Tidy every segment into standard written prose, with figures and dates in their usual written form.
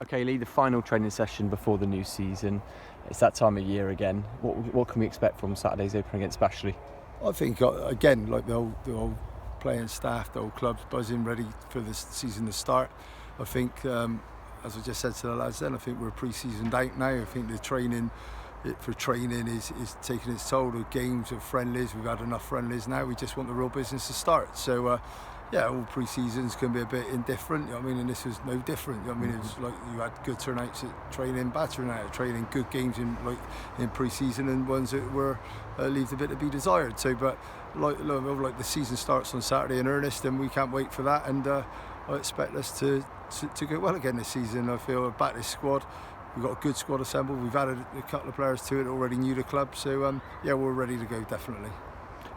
Okay, Lee, the final training session before the new season. It's that time of year again. What can we expect from Saturday's opening against Bashley? I think, again, like the whole playing staff, the whole club's buzzing, ready for this season to start. I think, as I just said to the lads then, I think we're pre-seasoned out now. I think the training is taking its toll. The games of friendlies, we've had enough friendlies now. We just want the real business to start. So, all pre-seasons can be a bit indifferent, you know what I mean, and this was no different. You know what I mean, it was like you had good turnouts at training, bad turnout at training, good games in pre-season, and ones that were leave a bit to be desired. So, but like the season starts on Saturday in earnest, and we can't wait for that. And I expect us to go well again this season. I feel about this squad. We've got a good squad assembled. We've added a couple of players to it already new to the club. So we're ready to go definitely.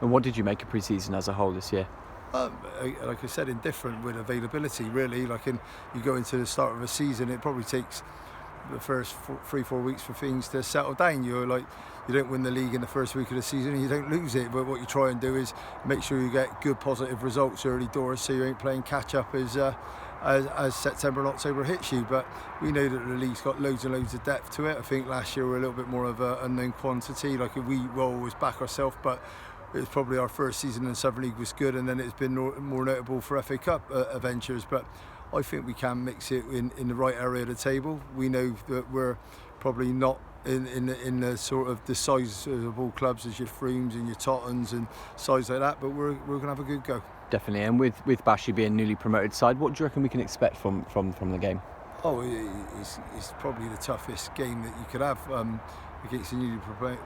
And what did you make of pre-season as a whole this year? Like I said, indifferent with availability really. You go into the start of a season, it probably takes the first 3-4 weeks for things to settle down. You don't win the league in the first week of the season and you don't lose it, but what you try and do is make sure you get good positive results early doors, so you ain't playing catch up as September and October hits you. But we know that the league's got loads and loads of depth to it. I think last year we were a little bit more of an unknown quantity. We will always back ourselves, but it was probably our first season in the Southern League was good, and then it's been more notable for FA Cup adventures. But I think we can mix it in the right area of the table. We know that we're probably not in the sort of the sizable clubs as your Frooms and your Tottens and size like that, but we're going to have a good go. Definitely, and with Bashley being a newly promoted side, what do you reckon we can expect from the game? It's probably the toughest game that you could have against a newly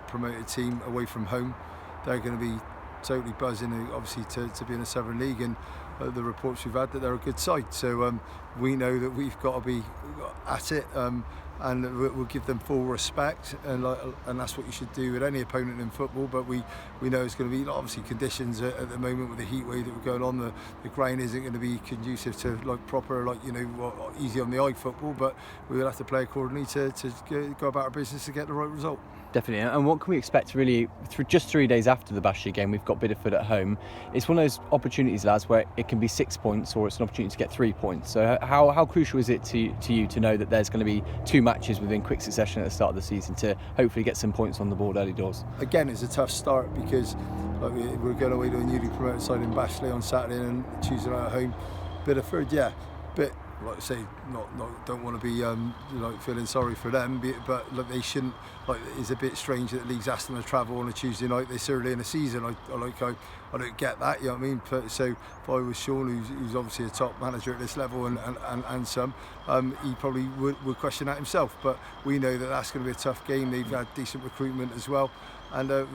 promoted team away from home. They're going to be totally buzzing, obviously, to be in the Southern League, and the reports we've had that they're a good side. So we know that we've got to be at it, and we'll give them full respect, and that's what you should do with any opponent in football. But we know it's going to be obviously conditions at the moment with the heat wave that we're going on. The ground isn't going to be conducive to proper easy on the eye football, but we will have to play accordingly to go about our business to get the right result. Definitely, and what can we expect really just 3 days after the Bashley game? We've got Bideford at home. It's one of those opportunities, lads, where it can be 6 points or it's an opportunity to get 3 points. So how crucial is it to you to know that there's going to be 2 matches within quick succession at the start of the season to hopefully get some points on the board early doors? Again, it's a tough start because we're going away to a newly promoted side in Bashley on Saturday and Tuesday night at home. Bideford, but like I say, don't want to be feeling sorry for them, but they shouldn't. It's a bit strange that the league's asked them to travel on a Tuesday night this early in the season. I don't get that, you know what I mean? So if I was Sean, who's obviously a top manager at this level and some, he probably would question that himself. But we know that that's going to be a tough game. They've had decent recruitment as well. And they're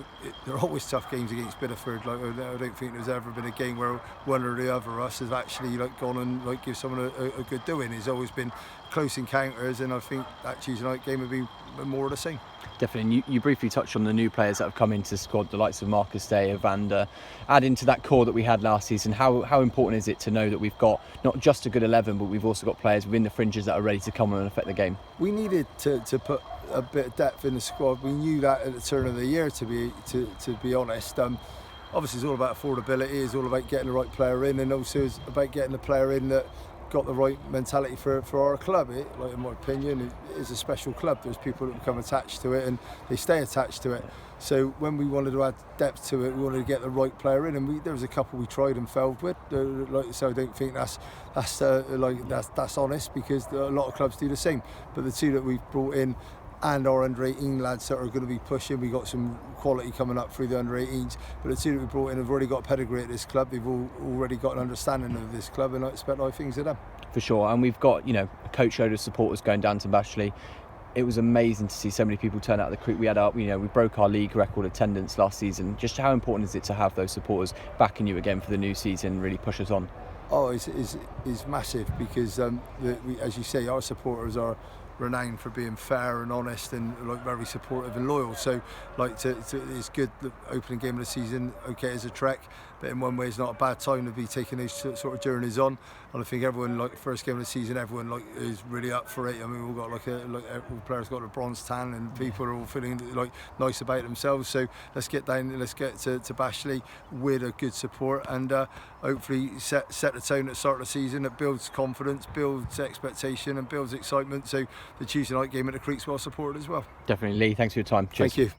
always tough games against Bideford. I don't think there's ever been a game where one or the other of us has actually gone and give someone a good doing. It's always been close encounters, and I think that Tuesday night game would be more of the same. Definitely, and you briefly touched on the new players that have come into the squad, the likes of Marcus Day, Evander, adding to that core that we had last season. How important is it to know that we've got not just a good 11, but we've also got players within the fringes that are ready to come and affect the game? We needed to put a bit of depth in the squad. We knew that at the turn of the year, to be honest. Obviously, it's all about affordability. It's all about getting the right player in, and also it's about getting the player in that got the right mentality for our club. In my opinion, it is a special club. There's people that become attached to it and they stay attached to it. So when we wanted to add depth to it, we wanted to get the right player in, and there was a couple we tried and failed with. So I don't think that's honest, because a lot of clubs do the same. But the two that we've brought in, and our under-18 lads that are going to be pushing, we got some quality coming up through the under-18s, but the two that we brought in have already got pedigree at this club. They've already got an understanding of this club, and I expect high things of them. For sure, and we've got a coachload of supporters going down to Bashley. It was amazing to see so many people turn out of the creek. We broke our league record attendance last season. Just how important is it to have those supporters backing you again for the new season and really push us on? It's massive, because as you say, our supporters are renowned for being fair and honest and like very supportive and loyal. So like it's good the opening game of the season. Okay, as a trek, but in one way it's not a bad time to be taking those sort of journeys on. And I think everyone, like first game of the season, everyone like is really up for it. I mean, we've got all players got a bronze tan and people are all feeling like nice about themselves. So let's get down, let's get to Bashley with a good support and hopefully set the tone at the start of the season that builds confidence, builds expectation and builds excitement. So the Tuesday night game at the Creek's well supported as well. Definitely, Lee. Thanks for your time. Cheers. Thank you.